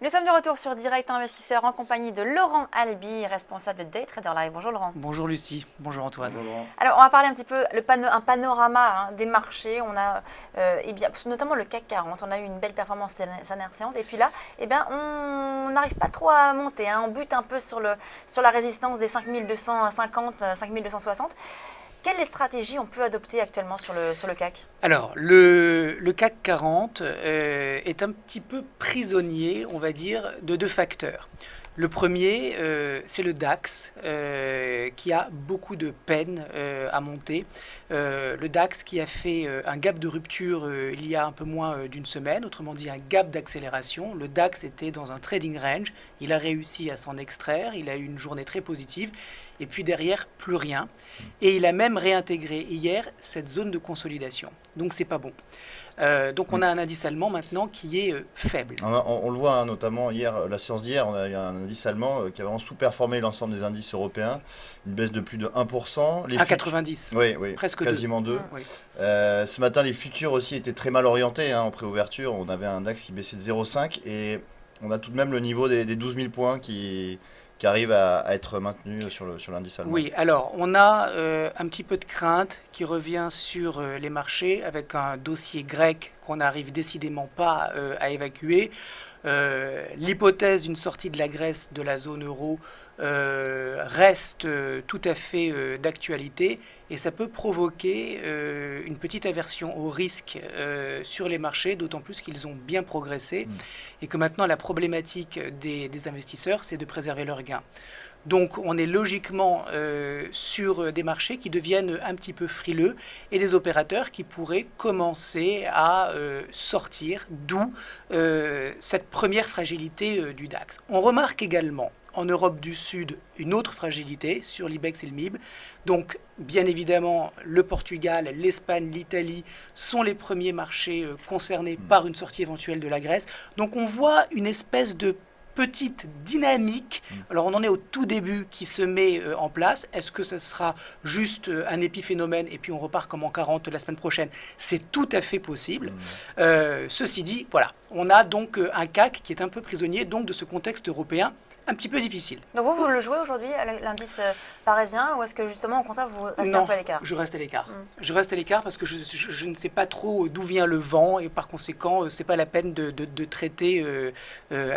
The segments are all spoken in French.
Nous sommes de retour sur Direct Investisseur en compagnie de Laurent Albi, responsable de Day Trader Live. Bonjour Laurent. Bonjour Lucie, bonjour Antoine. Bonjour Laurent. Alors on va parler un petit peu un panorama des marchés. On a notamment le CAC 40. On a eu une belle performance cette dernière séance. Et puis là, on n'arrive pas trop à monter. On bute un peu sur la résistance des 5250, 5260. Quelles stratégies on peut adopter actuellement sur le CAC? Alors, le CAC 40 est un petit peu prisonnier, on va dire, de deux facteurs. Le premier, c'est le DAX, qui a beaucoup de peine à monter. Le DAX qui a fait un gap de rupture il y a un peu moins d'une semaine, autrement dit un gap d'accélération. Le DAX était dans un trading range, il a réussi à s'en extraire, il a eu une journée très positive, et puis derrière, plus rien. Et il a même réintégré hier cette zone de consolidation. Donc c'est pas bon. Donc on a un indice allemand maintenant qui est faible. On le voit notamment hier, la séance d'hier, on a eu un indice allemand qui a vraiment sous-performé l'ensemble des indices européens. Une baisse de plus de 1%. À 90, oui, presque quasiment 2. Oui. Ce matin, les futurs aussi étaient très mal orientés en préouverture. On avait un DAX qui baissait de 0,5 et on a tout de même le niveau des 12 000 points qui arrive à être maintenu sur l'indice allemand. Oui, alors on a un petit peu de crainte qui revient sur les marchés avec un dossier grec qu'on n'arrive décidément pas à évacuer. L'hypothèse d'une sortie de la Grèce de la zone euro reste tout à fait d'actualité et ça peut provoquer une petite aversion au risque sur les marchés, d'autant plus qu'ils ont bien progressé et que maintenant la problématique des investisseurs, c'est de préserver leurs gains. Donc on est logiquement sur des marchés qui deviennent un petit peu frileux et des opérateurs qui pourraient commencer à sortir, d'où cette première fragilité du DAX. On remarque également en Europe du Sud une autre fragilité sur l'IBEX et le MIB. Donc bien évidemment le Portugal, l'Espagne, l'Italie sont les premiers marchés concernés par une sortie éventuelle de la Grèce. Donc on voit une espèce de petite dynamique, alors on en est au tout début qui se met en place. Est-ce que ce sera juste un épiphénomène et puis on repart comme en 40 la semaine prochaine? C'est tout à fait possible. Ceci dit, voilà, on a donc un CAC qui est un peu prisonnier donc de ce contexte européen un petit peu difficile. Donc vous le jouez aujourd'hui à l'indice parisien ou est-ce que justement au contraire vous restez un peu à l'écart? Je reste à l'écart. Je reste à l'écart parce que je ne sais pas trop d'où vient le vent et par conséquent c'est pas la peine de traiter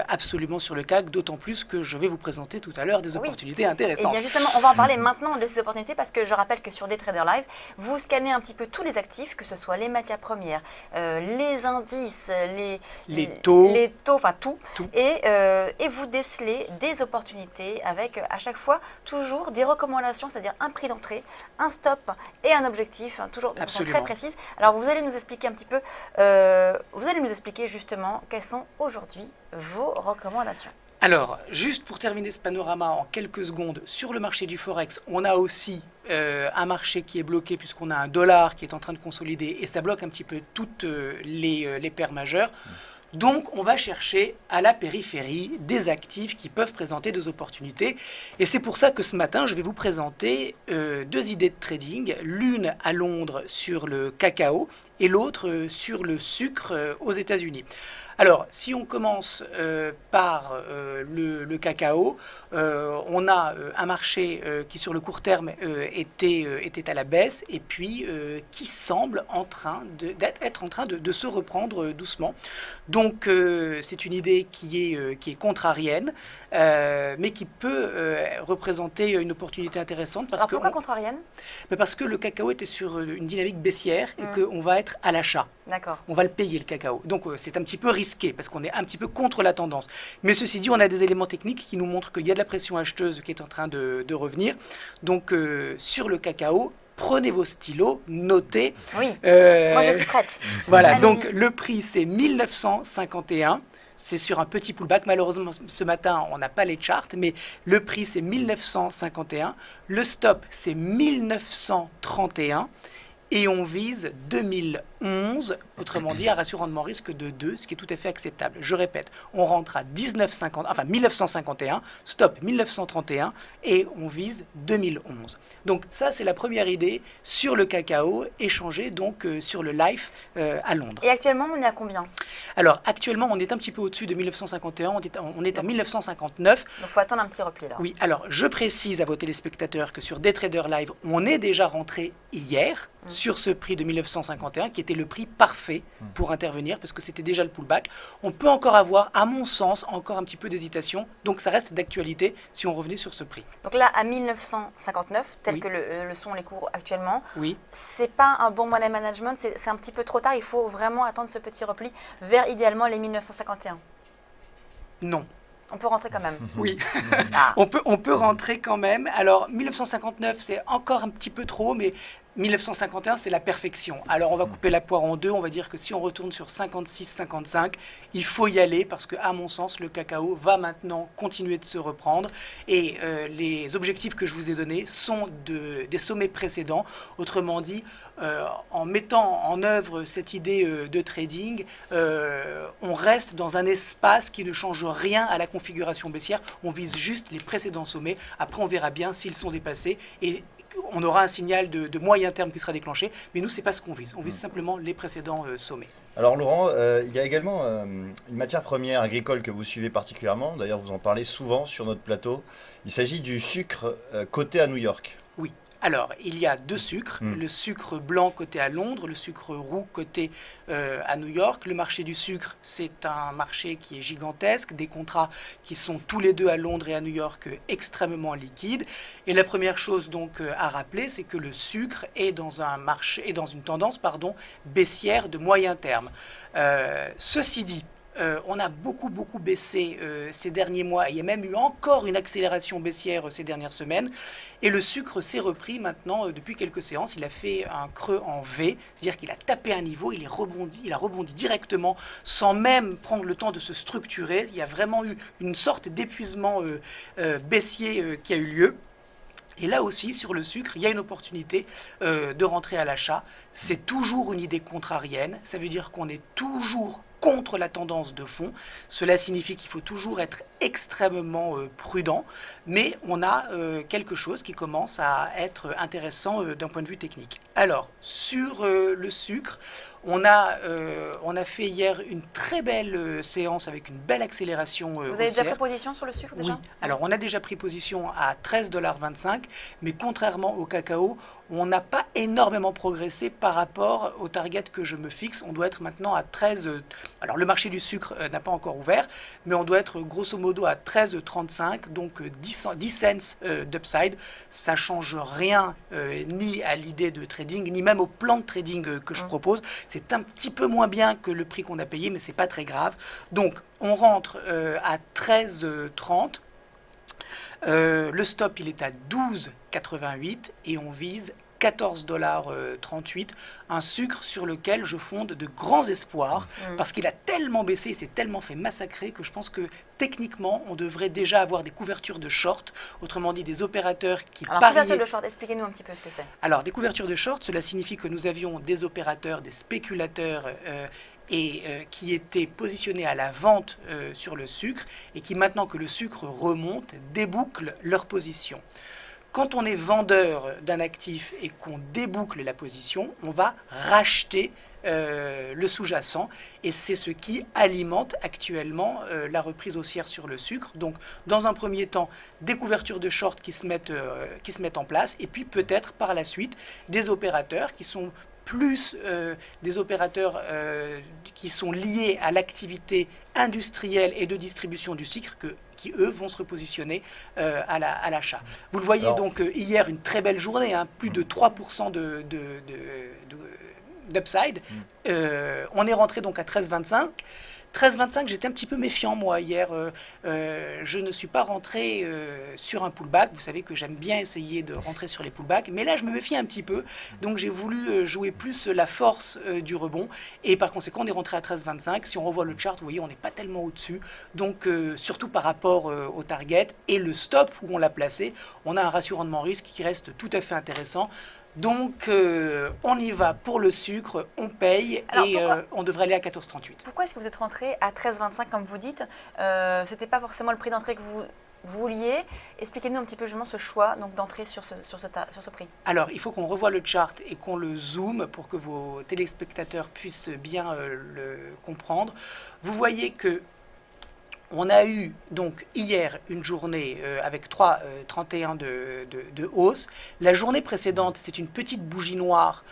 absolument sur le CAC, d'autant plus que je vais vous présenter tout à l'heure des opportunités intéressantes. Et bien justement, on va en parler maintenant de ces opportunités parce que je rappelle que sur Day Trader Live, vous scannez un petit peu tous les actifs, que ce soit les matières premières, les indices, les taux, enfin tout. Et vous décelez des opportunités avec à chaque fois toujours des recommandations, c'est-à-dire un prix d'entrée, un stop et un objectif, toujours de façon très précise. Alors vous allez nous expliquer un petit peu, vous allez nous expliquer justement quelles sont aujourd'hui vos recommandations. Alors, juste pour terminer ce panorama en quelques secondes, sur le marché du Forex, on a aussi un marché qui est bloqué puisqu'on a un dollar qui est en train de consolider et ça bloque un petit peu toutes les paires majeures. Donc, on va chercher à la périphérie des actifs qui peuvent présenter des opportunités. Et c'est pour ça que ce matin, je vais vous présenter deux idées de trading. L'une à Londres sur le cacao et l'autre sur le sucre aux États-Unis. Alors, si on commence par le cacao, on a un marché qui sur le court terme était à la baisse et puis qui semble être en train de se reprendre doucement. Donc, c'est une idée qui est contrarienne, mais qui peut représenter une opportunité intéressante. Alors, pourquoi contrarienne? Parce que le cacao était sur une dynamique baissière et qu'on va être à l'achat. D'accord. On va le payer, le cacao. Donc, c'est un petit peu risqué parce qu'on est un petit peu contre la tendance. Mais ceci dit, on a des éléments techniques qui nous montrent qu'il y a de la pression acheteuse qui est en train de revenir. Donc, sur le cacao, prenez vos stylos, notez. Oui, moi je suis prête. Voilà, donc le prix c'est 1951. C'est sur un petit pullback. Malheureusement, ce matin, on n'a pas les charts, mais le prix c'est 1951. Le stop c'est 1931. Et on vise 2011. 11, autrement dit un ratio rendement-risque de 2, ce qui est tout à fait acceptable. Je répète, on rentre à 1951, stop 1931 et on vise 2011. Donc ça, c'est la première idée sur le cacao échangé donc sur le Life à Londres. Et actuellement, on est à combien? Alors actuellement, on est un petit peu au-dessus de 1951, on est à 1959. Donc il faut attendre un petit repli là. Oui, alors je précise à vos téléspectateurs que sur Daytrader Live, on est déjà rentré hier sur ce prix de 1951 qui était le prix parfait pour intervenir parce que c'était déjà le pullback. On peut encore avoir, à mon sens, encore un petit peu d'hésitation. Donc ça reste d'actualité si on revenait sur ce prix. Donc là, à 1959, tel Oui. que le sont les cours actuellement, Oui. c'est pas un bon money management, c'est un petit peu trop tard. Il faut vraiment attendre ce petit repli vers idéalement les 1951. Non. On peut rentrer quand même. Oui. Ah. On peut rentrer quand même. Alors 1959, c'est encore un petit peu trop, mais 1951, c'est la perfection. Alors on va couper la poire en deux. On va dire que si on retourne sur 56-55, il faut y aller parce que, à mon sens, le cacao va maintenant continuer de se reprendre. Et les objectifs que je vous ai donnés sont des sommets précédents. Autrement dit, en mettant en œuvre cette idée de trading, on reste dans un espace qui ne change rien à la configuration baissière. On vise juste les précédents sommets. Après, on verra bien s'ils sont dépassés et on aura un signal de moyen terme qui sera déclenché. Mais nous, c'est pas ce qu'on vise. On vise simplement les précédents sommets. Alors Laurent, il y a également une matière première agricole que vous suivez particulièrement. D'ailleurs, vous en parlez souvent sur notre plateau. Il s'agit du sucre coté à New York. Oui. Alors, il y a deux sucres, le sucre blanc coté à Londres, le sucre roux coté à New York. Le marché du sucre, c'est un marché qui est gigantesque, des contrats qui sont tous les deux à Londres et à New York extrêmement liquides. Et la première chose donc à rappeler, c'est que le sucre est dans un marché, est dans une tendance baissière de moyen terme. Ceci dit, on a beaucoup baissé ces derniers mois. Il y a même eu encore une accélération baissière ces dernières semaines. Et le sucre s'est repris maintenant depuis quelques séances. Il a fait un creux en V, c'est-à-dire qu'il a tapé un niveau, il a rebondi directement sans même prendre le temps de se structurer. Il y a vraiment eu une sorte d'épuisement baissier qui a eu lieu. Et là aussi, sur le sucre, il y a une opportunité de rentrer à l'achat. C'est toujours une idée contrarienne. Ça veut dire qu'on est toujours contre la tendance de fond. Cela signifie qu'il faut toujours être extrêmement prudent, mais on a quelque chose qui commence à être intéressant d'un point de vue technique. Alors, sur le sucre, on a fait hier une très belle séance avec une belle accélération Vous avez déjà haussière. pris position sur le sucre déjà? Oui, alors on a déjà pris position à 13,25 $, mais contrairement au cacao, on n'a pas énormément progressé par rapport au target que je me fixe. On doit être maintenant à 13. Alors le marché du sucre n'a pas encore ouvert, mais on doit être grosso modo à 13,35, donc 10 cents d'upside. Ça ne change rien ni à l'idée de trading, ni même au plan de trading que je propose. C'est un petit peu moins bien que le prix qu'on a payé, mais ce n'est pas très grave. Donc on rentre à 13,30. Le stop, il est à 12,88 et on vise 14,38 $, un sucre sur lequel je fonde de grands espoirs parce qu'il a tellement baissé, il s'est tellement fait massacrer que je pense que techniquement, on devrait déjà avoir des couvertures de short, autrement dit des opérateurs qui Alors, pariaient. couverture de short, expliquez-nous un petit peu ce que c'est. Alors, des couvertures de short, cela signifie que nous avions des opérateurs, des spéculateurs qui étaient positionnés à la vente sur le sucre et qui, maintenant que le sucre remonte, débouclent leur position. Quand on est vendeur d'un actif et qu'on déboucle la position, on va racheter le sous-jacent et c'est ce qui alimente actuellement la reprise haussière sur le sucre. Donc, dans un premier temps, des couvertures de short qui se mettent en place et puis peut-être par la suite des opérateurs qui sont plus des opérateurs qui sont liés à l'activité industrielle et de distribution du sucre qui, eux, vont se repositionner à l'achat. Vous le voyez. Alors, donc hier, une très belle journée, plus de 3% d'upside. On est rentré donc à 13,25. 13,25, j'étais un petit peu méfiant, moi, hier. Je ne suis pas rentré sur un pullback. Vous savez que j'aime bien essayer de rentrer sur les pullbacks. Mais là, je me méfie un petit peu. Donc, j'ai voulu jouer plus la force du rebond. Et par conséquent, on est rentré à 13,25. Si on revoit le chart, vous voyez, on n'est pas tellement au-dessus. Donc, surtout par rapport au target et le stop où on l'a placé, on a un ratio rendement-risque qui reste tout à fait intéressant. Donc, on y va pour le sucre, on paye Alors, et pourquoi on devrait aller à 14,38. Pourquoi est-ce que vous êtes rentré à 13,25 comme vous dites? C'était pas forcément le prix d'entrée que vous vouliez. Expliquez-nous un petit peu justement ce choix donc d'entrer sur ce prix. Alors, il faut qu'on revoie le chart et qu'on le zoome pour que vos téléspectateurs puissent bien le comprendre. Vous voyez que on a eu donc hier une journée avec 3,31 de hausse. La journée précédente, c'est une petite bougie noire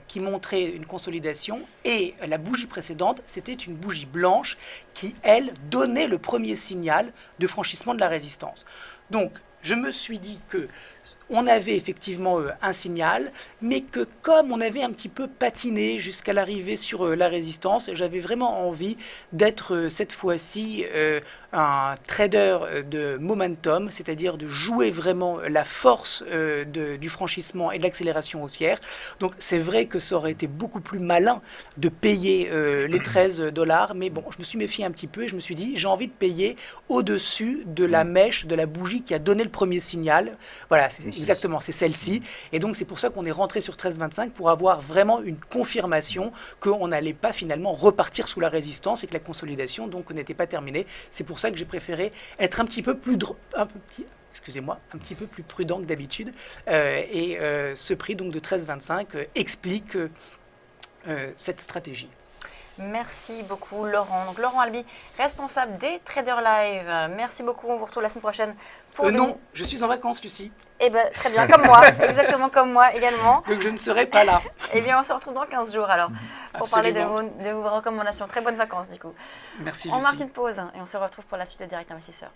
qui montrait une consolidation. Et la bougie précédente, c'était une bougie blanche qui, elle, donnait le premier signal de franchissement de la résistance. Donc, je me suis dit que on avait effectivement un signal, mais que comme on avait un petit peu patiné jusqu'à l'arrivée sur la résistance, j'avais vraiment envie d'être cette fois-ci un trader de momentum, c'est-à-dire de jouer vraiment la force du franchissement et de l'accélération haussière. Donc c'est vrai que ça aurait été beaucoup plus malin de payer les 13 $, mais bon, je me suis méfié un petit peu et je me suis dit, j'ai envie de payer au-dessus de la mèche, de la bougie qui a donné le premier signal. Voilà, c'est exactement, c'est celle-ci. Et donc, c'est pour ça qu'on est rentré sur 13,25 pour avoir vraiment une confirmation qu'on n'allait pas finalement repartir sous la résistance et que la consolidation donc n'était pas terminée. C'est pour ça que j'ai préféré être un petit peu plus un petit peu plus prudent que d'habitude. Ce prix donc de 13,25 explique cette stratégie. Merci beaucoup Laurent. Donc Laurent Albi, responsable des Traders Live. Merci beaucoup, on vous retrouve la semaine prochaine pour non, je suis en vacances, Lucie. Eh bien, très bien, comme moi, exactement comme moi également. Donc je ne serai pas là. Eh bien, on se retrouve dans 15 jours alors, pour parler Absolument. de vos recommandations. Très bonnes vacances du coup. Merci On Lucie. marque une pause et on se retrouve pour la suite de Direct Investisseur.